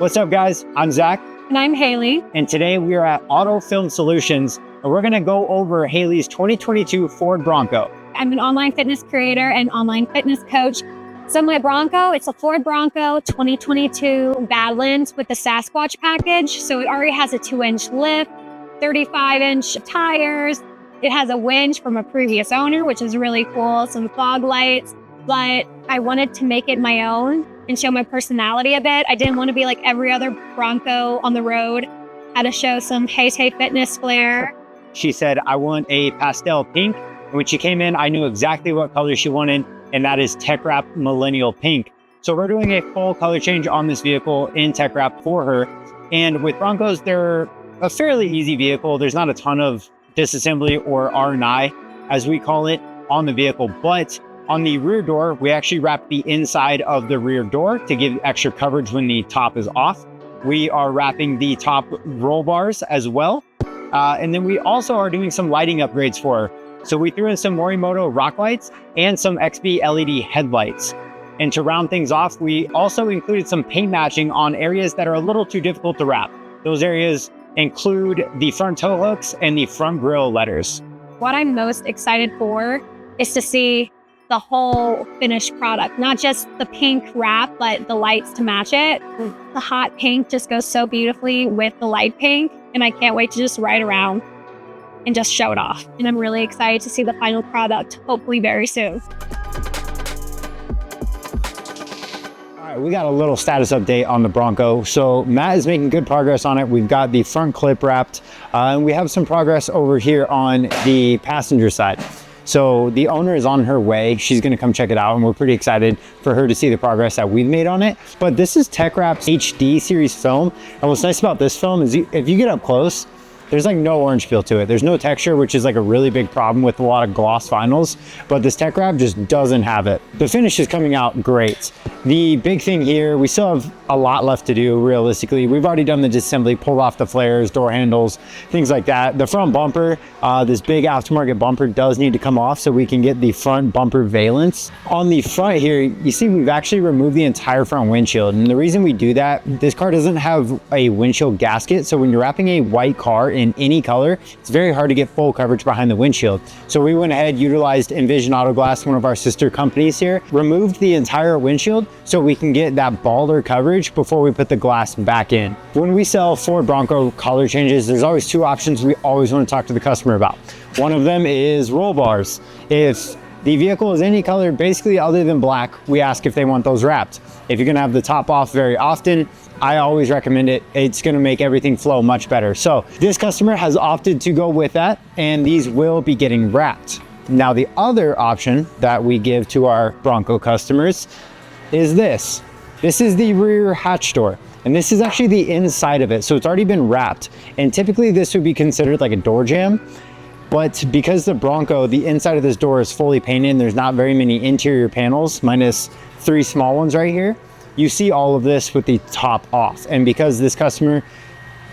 What's up, guys? I'm Zach. And I'm Haley. And today we are at Auto Film Solutions, and we're going to go over Haley's 2022 Ford Bronco. I'm an online fitness creator and online fitness coach. So my Bronco, it's a Ford Bronco 2022 Badlands with the Sasquatch package. So it already has a 2-inch lift, 35-inch tires. It has a winch from a previous owner, which is really cool, some fog lights. But I wanted to make it my own and show my personality a bit. I didn't want to be like every other Bronco on the road. Had to show some Hey fitness flair. She said, I want a pastel pink. And when she came in, I knew exactly what color she wanted, and that is Teckwrap Millennial Pink. So we're doing a full color change on this vehicle in Teckwrap for her. And with Broncos, they're a fairly easy vehicle. There's not a ton of disassembly or R&I, as we call it, on the vehicle. But on the rear door, we actually wrap the inside of the rear door to give extra coverage when the top is off. We are wrapping the top roll bars as well. And then we also are doing some lighting upgrades for her. So we threw in some Morimoto rock lights and some XB LED headlights. And to round things off, we also included some paint matching on areas that are a little too difficult to wrap. Those areas include the front tow hooks and the front grille letters. What I'm most excited for is to see the whole finished product, not just the pink wrap, but the lights to match it. The hot pink just goes so beautifully with the light pink, and I can't wait to just ride around and just show it off. And I'm really excited to see the final product, hopefully very soon. All right, we got a little status update on the Bronco. So Matt is making good progress on it. We've got the front clip wrapped, and we have some progress over here on the passenger side. So the owner is on her way. She's gonna come check it out, and we're pretty excited for her to see the progress that we've made on it. But this is Teckwrap's HD series film. And what's nice about this film is if you get up close, there's like no orange peel to it. There's no texture, which is like a really big problem with a lot of gloss vinyls, but this Teckwrap just doesn't have it. The finish is coming out great. The big thing here, we still have a lot left to do realistically. We've already done the disassembly, pulled off the flares, door handles, things like that. The front bumper, this big aftermarket bumper does need to come off so we can get the front bumper valence. On the front here, you see we've actually removed the entire front windshield. And the reason we do that, this car doesn't have a windshield gasket. So when you're wrapping a white car in any color, it's very hard to get full coverage behind the windshield. So we went ahead, utilized Envision Auto Glass, one of our sister companies here, removed the entire windshield so we can get that baller coverage before we put the glass back in. When we sell Ford Bronco color changes, there's always two options we always want to talk to the customer about. One of them is roll bars. If the vehicle is any color basically other than black, we ask if they want those wrapped. If you're gonna have the top off very often, I always recommend it. It's gonna make everything flow much better. So this customer has opted to go with that, and these will be getting wrapped. Now the other option that we give to our Bronco customers is this. This is the rear hatch door. And this is actually the inside of it. So it's already been wrapped. And typically this would be considered like a door jamb. But because the Bronco, the inside of this door is fully painted, and there's not very many interior panels, minus 3 small ones right here, you see all of this with the top off. And because this customer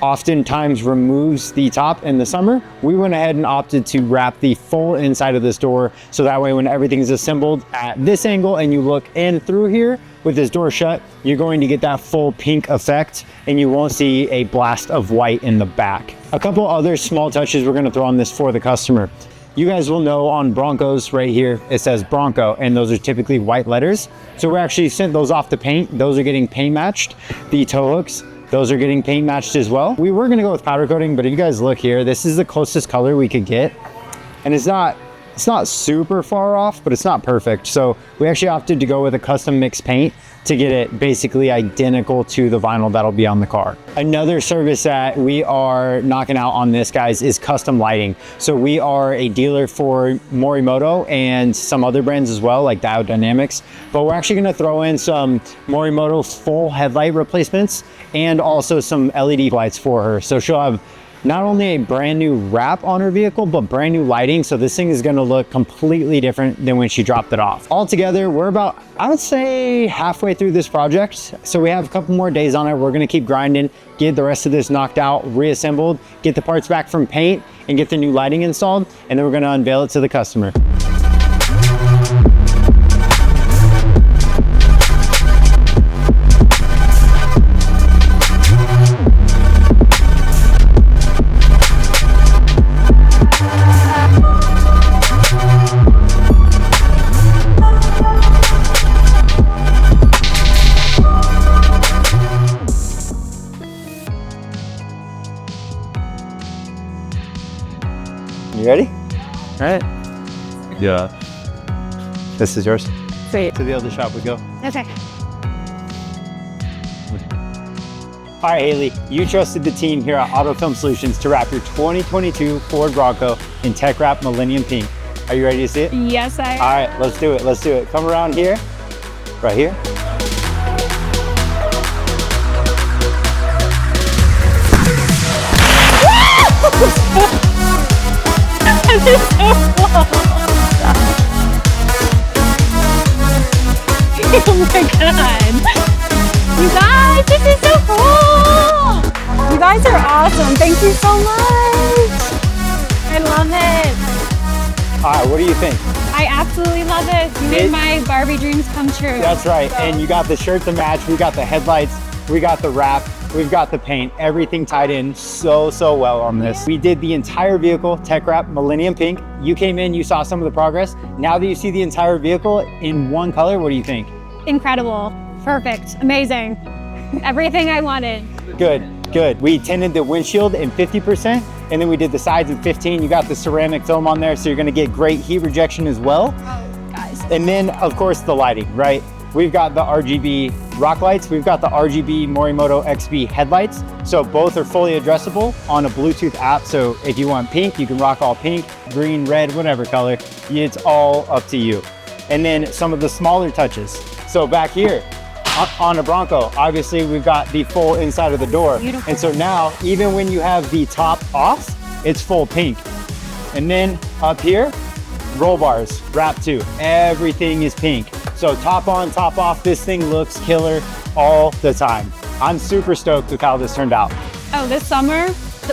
oftentimes removes the top in the summer, we went ahead and opted to wrap the full inside of this door. So that way when everything's assembled at this angle and you look in through here with this door shut, you're going to get that full pink effect, and you won't see a blast of white in the back. A couple other small touches we're gonna throw on this for the customer. You guys will know on Broncos right here, it says Bronco, and those are typically white letters. So we actually sent those off to paint. Those are getting paint matched. The tow hooks, those are getting paint matched as well. We were gonna go with powder coating, but if you guys look here, this is the closest color we could get. And it's not super far off, but it's not perfect. So we actually opted to go with a custom mix paint to get it basically identical to the vinyl that'll be on the car. Another service that we are knocking out on this, guys, is custom lighting. So we are a dealer for Morimoto and some other brands as well, like Diode Dynamics, but we're actually gonna throw in some Morimoto full headlight replacements and also some LED lights for her. So she'll have not only a brand new wrap on her vehicle, but brand new lighting. So this thing is gonna look completely different than when she dropped it off. Altogether, we're about, I would say, halfway through this project. So we have a couple more days on it. We're gonna keep grinding, get the rest of this knocked out, reassembled, get the parts back from paint, and get the new lighting installed. And then we're gonna unveil it to the customer. You ready? All right. Yeah. This is yours. Sweet. To the other shop we go. Okay. All right, Haley, you trusted the team here at Auto Film Solutions to wrap your 2022 Ford Bronco in Teckwrap Millennium Pink. Are you ready to see it? Yes, I am. All right, let's do it. Let's do it. Come around here, right here. This is so cool. Oh my god. You guys, this is so cool. You guys are awesome. Thank you so much. I love it. All right, what do you think? I absolutely love this. You made my Barbie dreams come true. That's right. And you got the shirt to match. We got the headlights. We got the wrap. We've got the paint. Everything tied in so well on this. We did the entire vehicle, Teckwrap Millennium Pink. You came in, you saw some of the progress. Now that you see the entire vehicle in one color, what do you think? Incredible. Perfect. Amazing. Everything I wanted. Good. We tinted the windshield in 50%, and then we did the sides in 15. You got the ceramic film on there, so you're gonna get great heat rejection as well. Oh, guys. And then, of course, the lighting, right? We've got the RGB rock lights. We've got the RGB Morimoto XB headlights. So both are fully addressable on a Bluetooth app. So if you want pink, you can rock all pink, green, red, whatever color. It's all up to you. And then some of the smaller touches. So back here on a Bronco, obviously we've got the full inside of the door. Beautiful. And so now, even when you have the top off, it's full pink. And then up here, roll bars, wrap too. Everything is pink. So top on, top off, this thing looks killer all the time. I'm super stoked with how this turned out. Oh, this summer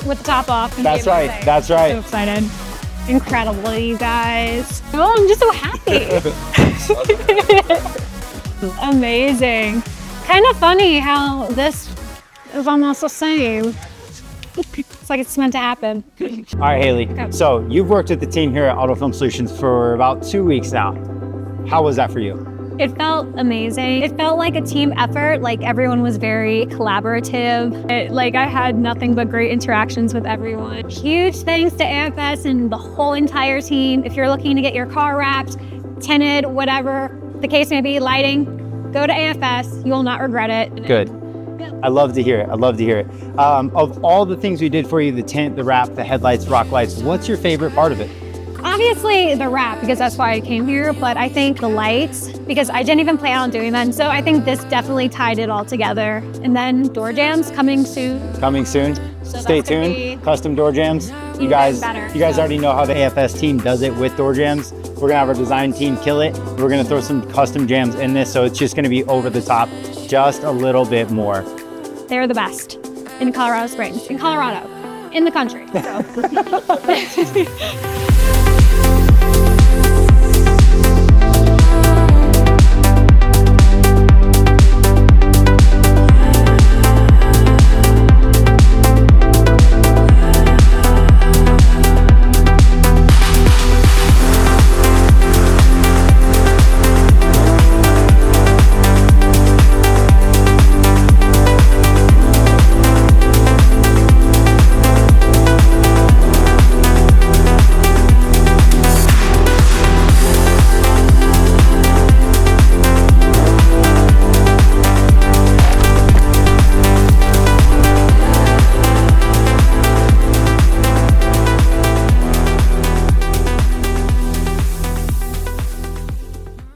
with the top off. That's right, that's right. So excited. Incredible, you guys. Oh, I'm just so happy. Amazing. Kind of funny how this is almost the same. It's like it's meant to happen. All right, Haley. Okay. So you've worked with the team here at Auto Film Solutions for about 2 weeks now. How was that for you? It felt amazing. It felt like a team effort. Like everyone was very collaborative. Like I had nothing but great interactions with everyone. Huge thanks to AFS and the whole entire team. If you're looking to get your car wrapped, tinted, whatever the case may be, lighting, go to AFS. You will not regret it. Good. I love to hear it. I love to hear it. Of all the things we did for you, the tint, the wrap, the headlights, rock lights, what's your favorite part of it? Obviously the wrap, because that's why I came here, but I think the lights, because I didn't even plan on doing that. So I think this definitely tied it all together. And then door jams coming soon. Coming soon. So Stay that's gonna tuned. Custom door jams. You even guys better. already know how the AFS team does it with door jams. We're gonna have our design team kill it. We're gonna throw some custom jams in this, so it's just gonna be over the top, just a little bit more. They're the best in Colorado Springs, in Colorado, in the country. So.